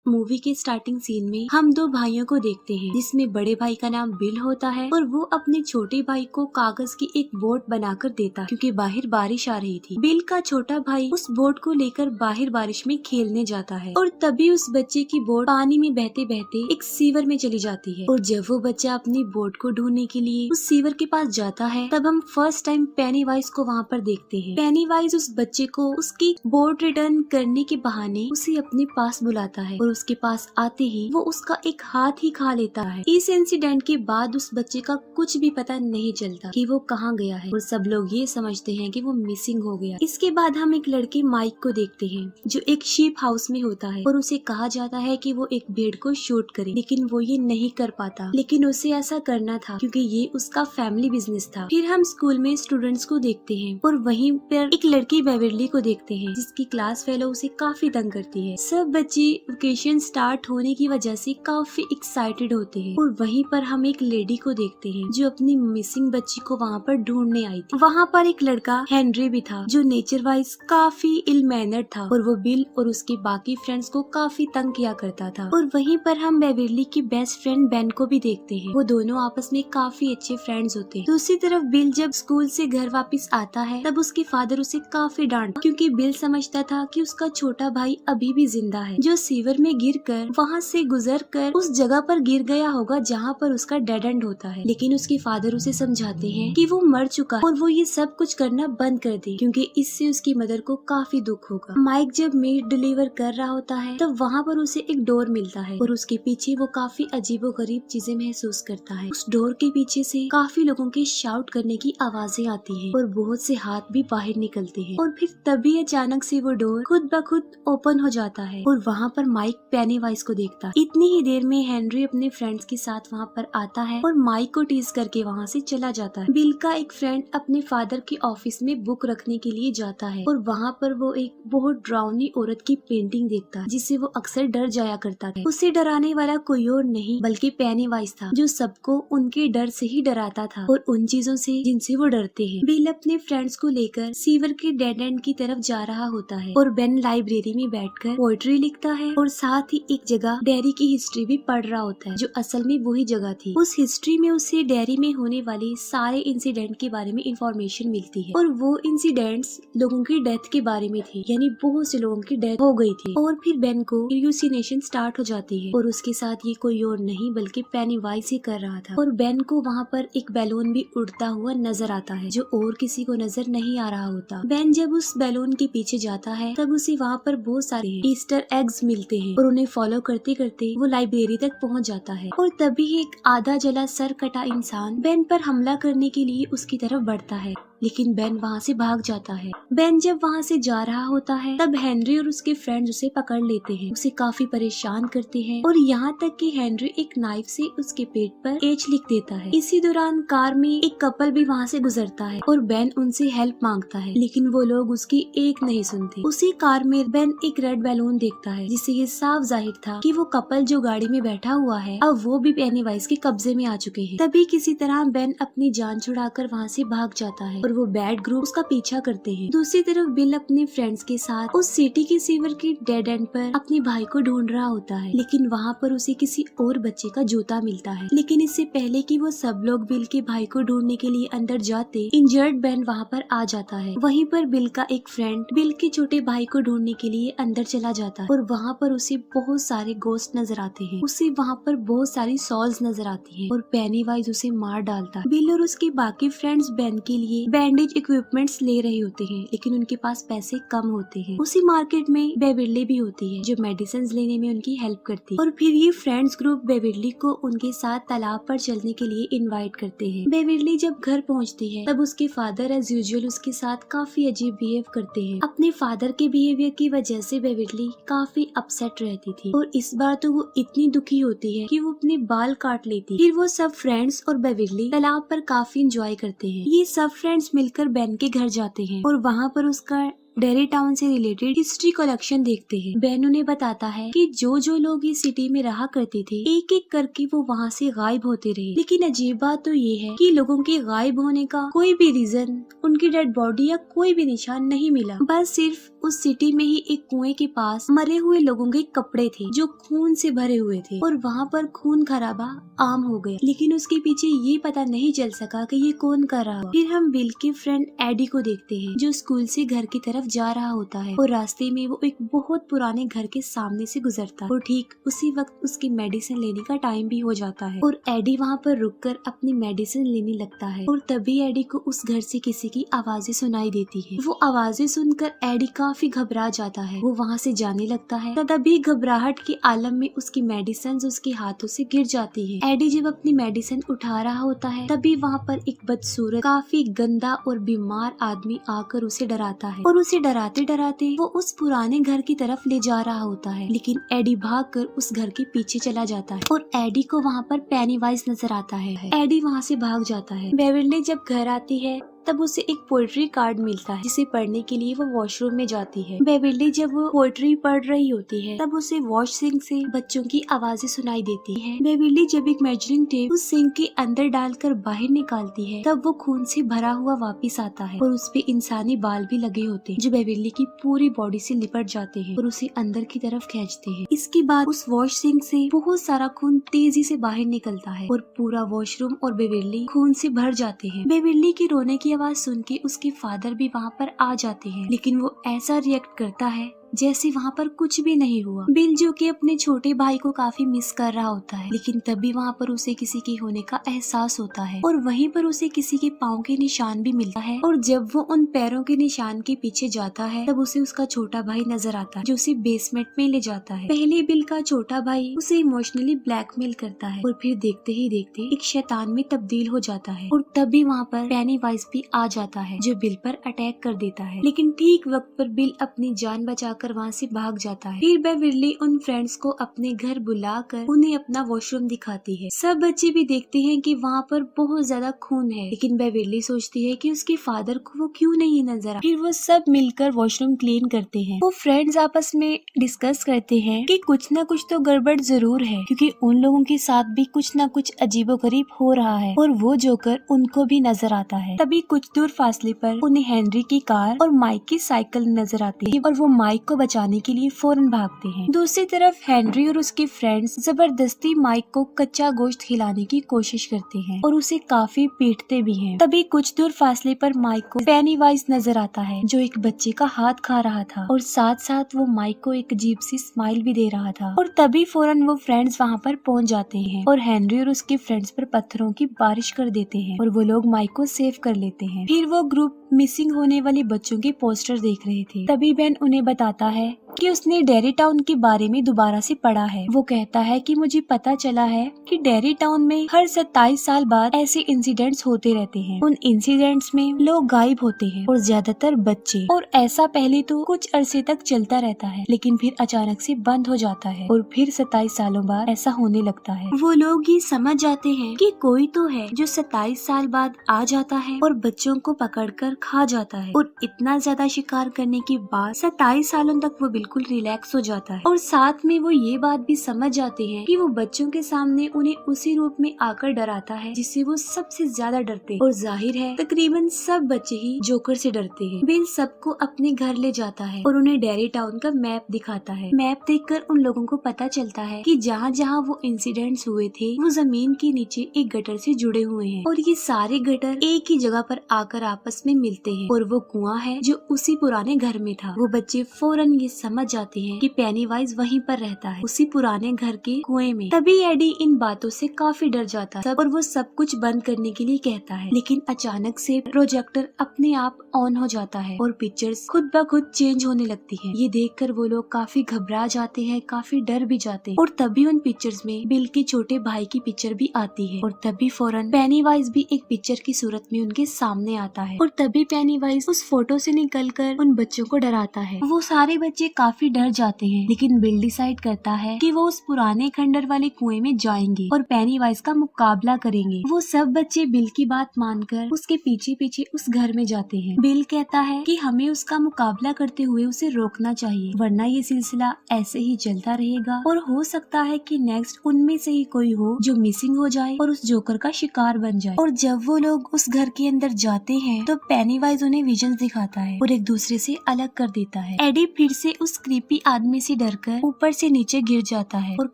Movie के starting scene में हम दो भाइयों को देखते हैं, जिसमें बड़े भाई का नाम बिल होता है और वो अपने छोटे भाई को कागज की एक बोट बनाकर देता, क्योंकि बाहर बारिश आ रही थी। बिल का छोटा भाई उस बोट को लेकर बाहर बारिश में खेलने जाता है और तभी उस बच्चे की बोट पानी में बहते बहते एक सीवर में चली जाती है। और जब वो बच्चा अपनी बोट को ढूंढने के लिए उस सीवर के पास जाता है, तब हम फर्स्ट टाइम पेनीवाइज को वहाँ पर देखते हैं। पेनीवाइज उस बच्चे को उसकी बोट रिटर्न करने के बहाने उसे अपने पास बुलाता है और उसके पास आते ही वो उसका एक हाथ ही खा लेता है। इस इंसिडेंट के बाद उस बच्चे का कुछ भी पता नहीं चलता कि वो कहाँ गया है और सब लोग ये समझते हैं कि वो मिसिंग हो गया। इसके बाद हम एक लड़के माइक को देखते हैं, जो एक शीप हाउस में होता है और उसे कहा जाता है कि वो एक भेड़ को शूट करे, लेकिन वो ये नहीं कर पाता। लेकिन उसे ऐसा करना था क्योंकि ये उसका फैमिली बिजनेस था। फिर हम स्कूल में स्टूडेंट्स को देखते हैं और वहीं पर एक लड़की बेवरली को देखते हैं, जिसकी क्लास फेलो उसे काफी तंग करती है। सब बच्चे वेकेशन स्टार्ट होने की वजह से काफी एक्साइटेड होते हैं और वहीं पर हम एक लेडी को देखते हैं, जो अपनी मिसिंग बच्ची को वहाँ पर ढूंढने आई थी। वहाँ पर एक लड़का हेनरी भी था, जो नेचर वाइज काफी इल मैनर्ड था और वो बिल और उसके बाकी फ्रेंड्स को काफी तंग किया करता था। और वहीं पर हम बेवरली की बेस्ट फ्रेंड बेन को भी देखते हैं। वो दोनों आपस में काफी अच्छे फ्रेंड्स होते हैं। दूसरी तरफ बिल जब स्कूल से घर वापस आता है, तब उसके फादर उसे काफी डांटता, क्योंकि बिल समझता था कि उसका छोटा भाई अभी भी जिंदा है, जो सीवर में गिरकर वहाँ से गुजरकर उस जगह पर गिर गया होगा जहाँ पर उसका डेड एंड होता है। लेकिन उसके फादर उसे समझाते हैं कि वो मर चुका है और वो ये सब कुछ करना बंद कर दे, क्योंकि इससे उसकी मदर को काफी दुख होगा। माइक जब मीट डिलीवर कर रहा होता है, तब वहाँ पर उसे एक डोर मिलता है और उसके पीछे वो काफी अजीबोगरीब चीजें महसूस करता है। उस डोर के पीछे से काफी लोगों के शाउट करने की आवाजें आती है और बहुत से हाथ भी बाहर निकलते हैं। और फिर तभी अचानक से वो डोर खुद ब खुद ओपन हो जाता है और वहाँ पर माइक पेनीवाइज को देखता है। इतनी ही देर में हेनरी अपने फ्रेंड्स के साथ वहाँ पर आता है और माइक को टीज करके वहाँ से चला जाता है। बिल का एक फ्रेंड अपने फादर के ऑफिस में बुक रखने के लिए जाता है और वहाँ पर वो एक बहुत डरावनी औरत की पेंटिंग देखता है, जिससे वो अक्सर डर जाया करता है। उसे डराने वाला कोई और नहीं बल्कि पेनीवाइज था, जो सबको उनके डर से ही डराता था और उन चीजों से जिनसे वो डरते हैं। बिल अपने फ्रेंड्स को लेकर सीवर के डेड एंड की तरफ जा रहा होता है और बेन लाइब्रेरी में बैठकर पोएट्री लिखता है और साथ ही एक जगह डेयरी की हिस्ट्री भी पढ़ रहा होता है, जो असल में वही जगह थी। उस हिस्ट्री में उसे डेयरी में होने वाले सारे इंसिडेंट के बारे में इंफॉर्मेशन मिलती है और वो इंसिडेंट्स लोगों की डेथ के बारे में थे, यानी बहुत से लोगों की डेथ हो गई थी। और फिर बेन को ह्यूसिनेशन स्टार्ट हो जाती है और उसके साथ ये कोई और नहीं बल्कि पेनीवाइज ही कर रहा था। और बेन को वहाँ पर एक बैलून भी उड़ता हुआ नजर आता है, जो और किसी को नजर नहीं आ रहा होता। बेन जब उस बैलून के पीछे जाता है, तब उसे वहाँ पर बहुत सारे ईस्टर एग्स मिलते हैं और उन्हें फॉलो करते करते वो लाइब्रेरी तक पहुँच जाता है। और तभी एक आधा जला सर कटा इंसान बेन पर हमला करने के लिए उसकी तरफ बढ़ता है, लेकिन बेन वहाँ से भाग जाता है। बेन जब वहाँ से जा रहा होता है, तब हेनरी और उसके फ्रेंड्स उसे पकड़ लेते हैं, उसे काफी परेशान करते हैं और यहाँ तक कि हेनरी एक नाइफ से उसके पेट पर एच लिख देता है। इसी दौरान कार में एक कपल भी वहाँ से गुजरता है और बेन उनसे हेल्प मांगता है, लेकिन वो लोग उसकी एक नहीं सुनते। उसी कार में बेन एक रेड बैलून देखता है, जिससे ये साफ जाहिर था कि वो कपल जो गाड़ी में बैठा हुआ है, अब वो भी पेनीवाइज के कब्जे में आ चुके हैं। तभी किसी तरह बेन अपनी जान छुड़ाकर वहाँ से भाग जाता है और वो बैड ग्रुप उसका पीछा करते हैं। दूसरी तरफ बिल अपने फ्रेंड्स के साथ उस सिटी के सीवर के डेड एंड पर अपने भाई को ढूंढ रहा होता है, लेकिन वहाँ पर उसे किसी और बच्चे का जूता मिलता है। लेकिन इससे पहले कि वो सब लोग बिल के भाई को ढूंढने के लिए अंदर जाते, इंजर्ड बेन वहाँ पर आ जाता है। वहीं पर बिल का एक फ्रेंड बिल के छोटे भाई को ढूंढने के लिए अंदर चला जाता है और वहाँ पर उसे बहुत सारे गोस्ट नजर आते हैं। उसे वहाँ पर बहुत सारी सॉल्स नजर आती है और पेनीवाइज उसे मार डालता है। बिल और उसके बाकी फ्रेंड्स बेन के लिए बैंडेज इक्विपमेंट्स ले रहे होते हैं, लेकिन उनके पास पैसे कम होते हैं। उसी मार्केट में बेवरली भी होती है, जो मेडिसिन लेने में उनकी हेल्प करती है। और फिर ये फ्रेंड्स ग्रुप बेवरली को उनके साथ तालाब पर चलने के लिए इनवाइट करते हैं। बेवरली जब घर पहुंचती है, तब उसके फादर एज यूजुअल उसके साथ काफी अजीब बिहेव करते हैं। अपने फादर के बिहेवियर की वजह से बेवरली काफी अपसेट रहती थी और इस बार तो वो इतनी दुखी होती है कि वो अपने बाल काट लेती। फिर वो सब फ्रेंड्स और बेवरली तालाब पर काफी इंजॉय करते हैं। ये सब फ्रेंड्स मिलकर बेन के घर जाते हैं और वहाँ पर उसका डेरी टाउन से रिलेटेड हिस्ट्री कलेक्शन देखते हैं। बेन उन्हें बताता है कि जो लोग इस सिटी में रहा करते थे एक एक करके वो वहाँ से गायब होते रहे। लेकिन अजीब बात तो ये है कि लोगों के गायब होने का कोई भी रीजन, उनकी डेड बॉडी या कोई भी निशान नहीं मिला। बस सिर्फ उस सिटी में ही एक कुएं के पास मरे हुए लोगों के कपड़े थे जो खून से भरे हुए थे और वहाँ पर खून खराबा आम हो गया। लेकिन उसके पीछे ये पता नहीं चल सका कि ये कौन कर रहा। फिर हम बिल के फ्रेंड एडी को देखते हैं जो स्कूल से घर की तरफ जा रहा होता है और रास्ते में वो एक बहुत पुराने घर के सामने से गुजरता है और ठीक उसी वक्त उसकी मेडिसिन लेने का टाइम भी हो जाता है और एडी वहाँ पर रुककर अपनी मेडिसिन लेने लगता है। और तभी एडी को उस घर से किसी की आवाजें सुनाई देती है। वो आवाजें सुनकर एडी काफी घबरा जाता है। वो वहाँ से जाने लगता है। तभी घबराहट के आलम में उसकी मेडिसिन उसके हाथों से गिर जाती है। एडी जब अपनी मेडिसिन उठा रहा होता है तभी वहाँ पर एक बदसूरत काफी गंदा और बीमार आदमी आकर उसे डराता है और उसे डराते डराते वो उस पुराने घर की तरफ ले जा रहा होता है। लेकिन एडी भागकर उस घर के पीछे चला जाता है और एडी को वहाँ पर पेनीवाइज नजर आता है। एडी वहाँ से भाग जाता है। बेवर्ली जब घर आती है तब उसे एक पोएट्री कार्ड मिलता है जिसे पढ़ने के लिए वो वॉशरूम में जाती है। बेवर्ली जब वो पोएट्री पढ़ रही होती है तब उसे वॉश सिंक से बच्चों की आवाजें सुनाई देती है। बेवर्ली जब एक मेजरिंग टेप उस सिंक के अंदर डालकर बाहर निकालती है तब वो खून से भरा हुआ वापस आता है और उस पे इंसानी बाल भी लगे होते हैं जो बेवर्ली की पूरी बॉडी से लिपट जाते हैं और उसे अंदर की तरफ खींचते हैं। इसके बाद उस वॉश सिंक से बहुत सारा खून तेजी से बाहर निकलता है और पूरा वॉशरूम और बेवर्ली खून से भर जाते हैं। बेवर्ली के रोने की आवाज सुन के उसके फादर भी वहाँ पर आ जाते हैं लेकिन वो ऐसा रिएक्ट करता है जैसे वहाँ पर कुछ भी नहीं हुआ। बिल जो कि अपने छोटे भाई को काफी मिस कर रहा होता है लेकिन तभी वहाँ पर उसे किसी के होने का एहसास होता है और वहीं पर उसे किसी के पाँव के निशान भी मिलता है और जब वो उन पैरों के निशान के पीछे जाता है तब उसे उसका छोटा भाई नजर आता है जो उसे बेसमेंट में ले जाता है। पहले बिल का छोटा भाई उसे इमोशनली ब्लैकमेल करता है और फिर देखते ही देखते एक शैतान में तब्दील हो जाता है और तभी वहाँ पर पेनीवाइज भी आ जाता है जो बिल पर अटैक कर देता है। लेकिन ठीक वक्त पर बिल अपनी जान बचा कर वहाँ से भाग जाता है। फिर बेवर्ली उन फ्रेंड्स को अपने घर बुलाकर उन्हें अपना वॉशरूम दिखाती है। सब बच्चे भी देखते हैं कि वहाँ पर बहुत ज्यादा खून है लेकिन बेवर्ली सोचती है कि उसके फादर को वो क्यों नहीं नजर आ। फिर वो सब मिलकर वॉशरूम क्लीन करते हैं। वो फ्रेंड्स आपस में डिस्कस करते हैं कि कुछ न कुछ तो गड़बड़ जरूर है क्योंकि उन लोगों के साथ भी कुछ न कुछ अजीबोगरीब हो रहा है और वो जोकर उनको भी नजर आता है। तभी कुछ दूर फासले पर उन्हें हेनरी की कार और माइक की साइकिल नजर आती है और वो माइक को बचाने के लिए फौरन भागते हैं। दूसरी तरफ हेनरी और उसके फ्रेंड्स जबरदस्ती माइक को कच्चा गोश्त खिलाने की कोशिश करते हैं और उसे काफी पीटते भी हैं। तभी कुछ दूर फासले पर माइक को पेनीवाइज नजर आता है जो एक बच्चे का हाथ खा रहा था और साथ साथ वो माइक को एक अजीब सी स्माइल भी दे रहा था और तभी फौरन वो फ्रेंड्स वहाँ पर पहुँच जाते हैं और हेनरी और उसके फ्रेंड्स पर पत्थरों की बारिश कर देते हैं और वो लोग माइक को सेव कर लेते हैं। फिर वो ग्रुप मिसिंग होने वाले बच्चों के पोस्टर देख रहे थे। तभी बेन उन्हें बताता है कि उसने डेरी टाउन के बारे में दोबारा से पढ़ा है। वो कहता है कि मुझे पता चला है कि डेरी टाउन में हर 27 साल बाद ऐसे इंसिडेंट्स होते रहते हैं। उन इंसिडेंट्स में लोग गायब होते हैं और ज्यादातर बच्चे, और ऐसा पहले तो कुछ अरसे तक चलता रहता है लेकिन फिर अचानक से बंद हो जाता है और फिर 27 सालों बाद ऐसा होने लगता है। वो लोग ये समझ जाते हैं कि कोई तो है जो 27 साल बाद आ जाता है और बच्चों को पकड़कर खा जाता है और इतना ज्यादा शिकार करने के बाद 27 सालों तक वो बिल्कुल रिलैक्स हो जाता है और साथ में वो ये बात भी समझ जाते हैं कि वो बच्चों के सामने उन्हें उसी रूप में आकर डराता है जिससे वो सबसे ज्यादा डरते हैं और जाहिर है तकरीबन सब बच्चे ही जोकर से डरते हैं। बिल सबको अपने घर ले जाता है और उन्हें डेरी टाउन का मैप दिखाता है। मैप देखकर उन लोगों को पता चलता है कि जहाँ जहाँ वो इंसिडेंट्स हुए थे वो जमीन के नीचे एक गटर से जुड़े हुए हैं और ये सारे गटर एक ही जगह पर आकर आपस में मिलते हैं और वो कुआं है जो उसी पुराने घर में था। वो बच्चे फौरन ये समझ जाते हैं कि पेनीवाइज वहीं पर रहता है उसी पुराने घर के कुएं में। तभी एडी इन बातों से काफी डर जाता है और वो सब कुछ बंद करने के लिए कहता है लेकिन अचानक से प्रोजेक्टर अपने आप ऑन हो जाता है और पिक्चर्स खुद ब खुद चेंज होने लगती है। ये देखकर वो लोग काफी घबरा जाते हैं, काफी डर भी जाते हैं और तभी उन पिक्चर्स में बिल के छोटे भाई की पिक्चर भी आती है और तभी फौरन पेनीवाइज भी एक पिक्चर की सूरत में उनके सामने आता है और तभी पेनीवाइज उस फोटो से निकलकर उन बच्चों को डराता है। वो सारे बच्चे काफी डर जाते हैं, लेकिन बिल डिसाइड करता है कि वो उस पुराने खंडर वाले कुएं में जाएंगे और पेनीवाइज का मुकाबला करेंगे। वो सब बच्चे बिल की बात मानकर उसके पीछे पीछे उस घर में जाते हैं। बिल कहता है कि हमें उसका मुकाबला करते हुए उसे रोकना चाहिए, वरना ये सिलसिला ऐसे ही चलता रहेगा और हो सकता है कि नेक्स्ट उनमें से ही कोई हो जो मिसिंग हो जाए और उस जोकर का शिकार बन जाए। और जब वो लोग उस घर के अंदर जाते हैं तो पेनीवाइज उन्हें विजन दिखाता है और एक दूसरे से अलग कर देता है। एडी फिर से उस क्रीपी आदमी से डरकर ऊपर से नीचे गिर जाता है और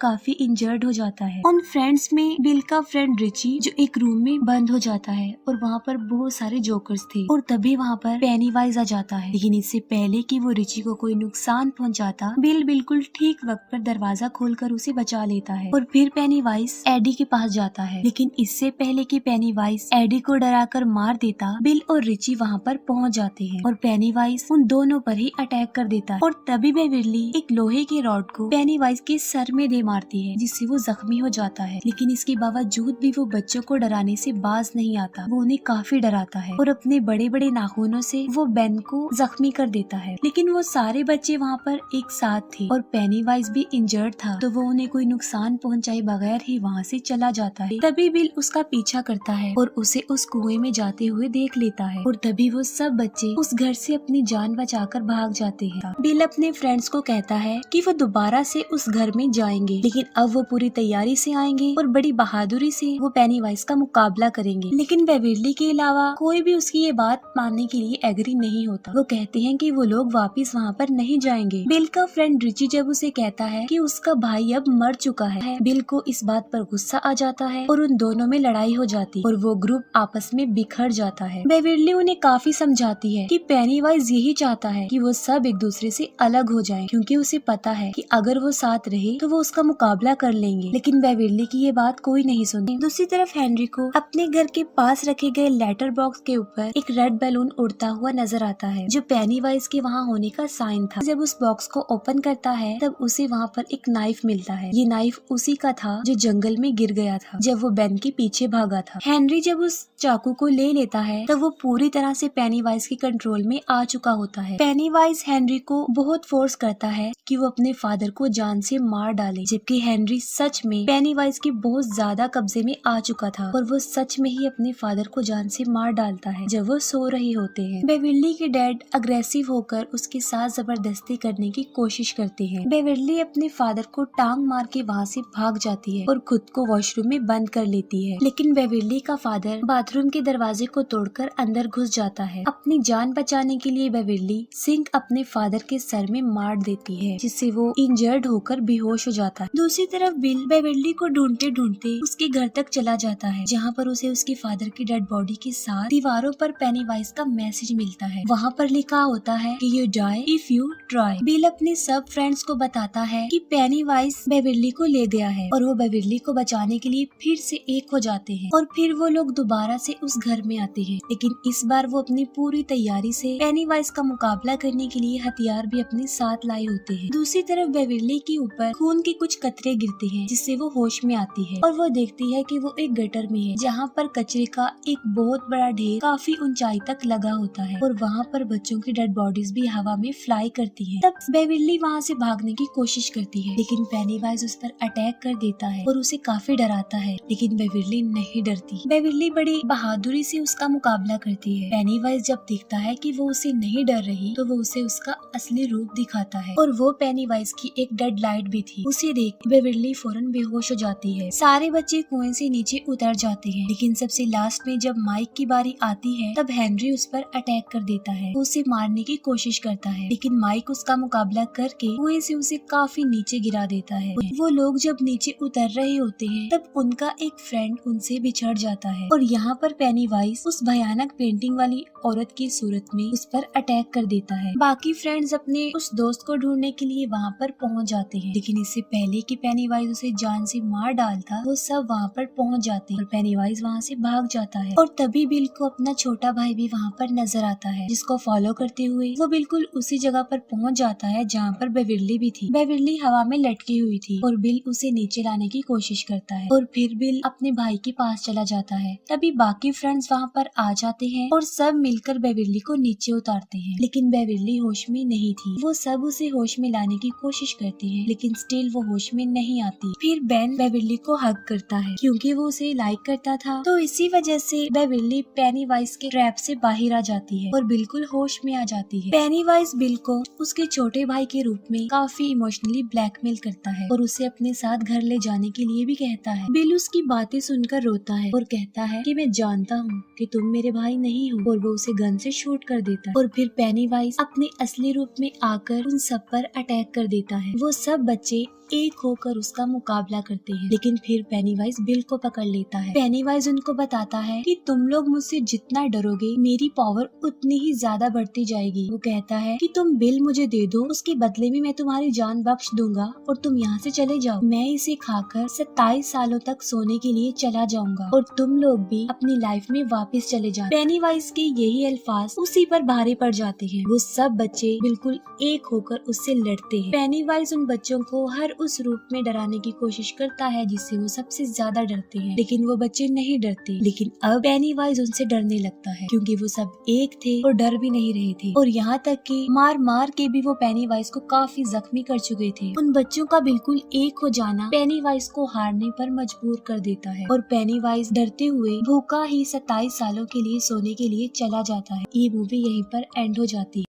काफी इंजर्ड हो जाता है। उन फ्रेंड्स में बिल का फ्रेंड रिची जो एक रूम में बंद हो जाता है और वहाँ पर बहुत सारे जोकर्स थे और तभी वहाँ पर पेनीवाइज आ जाता है। लेकिन इससे पहले कि वो रिची को कोई नुकसान पहुँचाता, बिल बिल्कुल ठीक वक्त पर दरवाजा खोलकर उसे बचा लेता है और फिर पेनीवाइज एडी के पास जाता है। लेकिन इससे पहले कि पेनीवाइज एडी को डराकर मार देता, बिल और रिची वहाँ पर पहुँच जाते हैं और पेनीवाइज उन दोनों पर ही अटैक कर देता है। और तभी बेविरली एक लोहे के रॉड को पेनीवाइज के सर में दे मारती है, जिससे वो जख्मी हो जाता है। लेकिन इसके बावजूद भी वो बच्चों को डराने से बाज नहीं आता, वो उन्हें काफी डराता है और अपने बड़े बड़े नाखूनों से वो बेन को जख्मी कर देता है। लेकिन वो सारे बच्चे वहाँ पर एक साथ थे और पेनीवाइज भी इंजर्ड था, तो वो उन्हें कोई नुकसान पहुँचाए बगैर ही वहाँ से चला जाता है। तभी बिल उसका पीछा करता है और उसे उस कुएं में जाते हुए देख लेता है और तभी वो सब बच्चे उस घर से अपनी जान बचाकर भाग जाते हैं। बिल अपने फ्रेंड्स को कहता है कि वो दोबारा से उस घर में जाएंगे, लेकिन अब वो पूरी तैयारी से आएंगे और बड़ी बहादुरी से वो पेनीवाइज का मुकाबला करेंगे। लेकिन बेविरली के अलावा कोई भी उसकी ये बात मानने के लिए एग्री नहीं होता। वो कहते हैं कि वो लोग वापस वहाँ पर नहीं जाएंगे। बिल का फ्रेंड रिची जब उसे कहता है कि उसका भाई अब मर चुका है, बिल को इस बात पर गुस्सा आ जाता है और उन दोनों में लड़ाई हो जाती और वो ग्रुप आपस में बिखर जाता है। बेविरली उन्हें काफी समझाती है कि पेनीवाइज यही चाहता है कि वो सब एक दूसरे से अलग हो जाएं, क्योंकि उसे पता है कि अगर वो साथ रहे तो वो उसका मुकाबला कर लेंगे। लेकिन बेविरली की ये बात कोई नहीं सुनती। दूसरी तरफ हेनरी को अपने घर के पास रखे गए लेटर बॉक्स के ऊपर एक रेड बैलून उड़ता हुआ नजर आता है, जो पेनीवाइज के वहाँ होने का साइन था। जब उस बॉक्स को ओपन करता है तब उसे वहाँ पर एक नाइफ मिलता है। ये नाइफ उसी का था जो जंगल में गिर गया था जब वो बेन के पीछे भागा था। हेनरी जब उस चाकू को ले लेता है तब वो पूरी तरह से पेनीवाइज के कंट्रोल में आ चुका होता है। पेनीवाइज हेनरी को बहुत फोर्स करता है कि वो अपने फादर को जान से मार डाले, जबकि हेनरी सच में पेनीवाइज के बहुत ज्यादा कब्जे में आ चुका था और वो सच में ही अपने फादर को जान से मार डालता है जब वो सो रहे होते हैं। बेविरली के डैड अग्रेसिव होकर उसके साथ जबरदस्ती करने की कोशिश करते हैं। बेविरली अपने फादर को टांग मार के वहाँ से भाग जाती है और खुद को वॉशरूम में बंद कर लेती है। लेकिन बेविरली का फादर बाथरूम के दरवाजे को तोड़कर अंदर घुस जाता है। अपनी जान बचाने के लिए बेविरली सिंक अपने फादर के सर में मार देती है, जिससे वो इंजर्ड होकर बेहोश हो जाता है। दूसरी तरफ बिल बेविरली को ढूंढते ढूंढते उसके घर तक चला जाता है, जहाँ पर उसे उसके फादर की डेड बॉडी के साथ दीवारों पर पेनीवाइज का मैसेज मिलता है। वहाँ पर लिखा होता है कि you die if you try. Bill अपने सब फ्रेंड्स को बताता है कि पेनीवाइज बेविरली को ले गया है और वो बेविरली को बचाने के लिए फिर से एक हो जाते हैं और फिर वो लोग दोबारा से उस घर में आते हैं। लेकिन इस बार वो अपनी पूरी तैयारी से पेनीवाइज का मुकाबला करने के लिए हथियार भी अपने साथ लाए होते हैं। दूसरी तरफ बेविरली के ऊपर खून के कुछ कतरे गिरते हैं, जिससे वो होश में आती है और वो देखती है कि वो एक गटर में है, जहाँ पर कचरे का एक बहुत बड़ा ढेर काफी ऊंचाई तक लगा होता है और वहाँ पर बच्चों की डेड बॉडीज भी हवा में फ्लाई करती है। तब बेविरली वहाँ से भागने की कोशिश करती है, लेकिन पेनीवाइज उस पर अटैक कर देता है और उसे काफी डराता है। लेकिन बेविरली नहीं डरती। बेविरली बड़ी बहादुरी से उसका मुकाबला करती है। पेनीवाइज जब देखता है कि वो उसे नहीं डर रही तो वो उसे उसका असली रूप दिखाता है और वो पेनीवाइज की एक डेड लाइट भी थी। उसे देख बेविरली फौरन बेहोश हो जाती है। सारे बच्चे कुएं से नीचे उतर जाते हैं, लेकिन सबसे लास्ट में जब माइक की बारी आती है तब हेनरी उस पर अटैक कर देता है। वो उसे मारने की कोशिश करता है, लेकिन माइक उसका मुकाबला करके कुएं से उसे काफी नीचे गिरा देता है। वो लोग जब नीचे उतर रहे होते हैं तब उनका एक फ्रेंड उनसे बिछड़ जाता है और यहाँ पर पेनीवाइज उस भयानक पेंटिंग वाली औरत की सूरत में उस पर अटैक कर देता है। बाकी फ्रेंड्स अपने उस दोस्त को ढूंढने के लिए वहाँ पर पहुँच जाते हैं, लेकिन इससे पहले कि पेनीवाइज उसे जान से मार डालता वो सब वहाँ पर पहुँच जाते हैं और पेनीवाइज वहाँ से भाग जाता है। और तभी बिल को अपना छोटा भाई भी वहाँ पर नजर आता है, जिसको फॉलो करते हुए वो बिल्कुल उसी जगह पर पहुँच जाता है जहाँ पर बेविरली भी थी। बेविरली हवा में लटकी हुई थी और बिल उसे नीचे लाने की कोशिश करता है और फिर बिल अपने भाई के पास चला जाता है। तभी बाकी फ्रेंड्स वहाँ पर आ जाते हैं और सब मिलकर बेविरली को नीचे उतारते हैं, लेकिन बेविरली होश में नहीं थी। वो सब उसे होश में लाने की कोशिश करते हैं, लेकिन स्टिल वो होश में नहीं आती। फिर बेन बेविली को हग करता है क्योंकि वो उसे लाइक करता था, तो इसी वजह से बेविली पेनीवाइज के ट्रैप से बाहर आ जाती है और बिल्कुल होश में आ जाती है। पेनीवाइज बिल को उसके छोटे भाई के रूप में काफी इमोशनली ब्लैकमेल करता है और उसे अपने साथ घर ले जाने के लिए भी कहता है। बिल उसकी बातें सुनकर रोता है और कहता है कि मैं जानता हूँ कि तुम मेरे भाई नहीं हो, और वो उसे गन से शूट कर देता है। और फिर पेनीवाइज अपने असली रूप में आकर उन सब पर अटैक कर देता है। वो सब बच्चे एक होकर उसका मुकाबला करते हैं, लेकिन फिर पेनीवाइज बिल को पकड़ लेता है। पेनीवाइज उनको बताता है कि तुम लोग मुझसे जितना डरोगे मेरी पावर उतनी ही ज्यादा बढ़ती जाएगी। वो कहता है कि तुम बिल मुझे दे दो, उसके बदले में मैं तुम्हारी जान बख्श दूंगा और तुम यहाँ से चले जाओ। मैं इसे खाकर 27 सालों तक सोने के लिए चला जाऊंगा और तुम लोग भी अपनी लाइफ में वापस चले जाओ। पेनीवाइज के यही अल्फाज उसी पर भारी पड़ जाते हैं। वो सब बच्चे बिल्कुल एक होकर उससे लड़ते हैं। पेनीवाइज उन बच्चों को हर उस रूप में डराने की कोशिश करता है जिससे वो सबसे ज्यादा डरते हैं, लेकिन वो बच्चे नहीं डरते। लेकिन अब पेनीवाइज उनसे डरने लगता है क्योंकि वो सब एक थे और डर भी नहीं रहे थे, और यहाँ तक कि मार मार के भी वो पेनीवाइज को काफी जख्मी कर चुके थे। उन बच्चों का बिल्कुल एक हो जाना पेनीवाइज को हारने पर मजबूर कर देता है और पेनीवाइज डरते हुए भूखा ही 27 सालों के लिए सोने के लिए चला जाता है। ये मूवी यहीं पर एंड हो जाती है।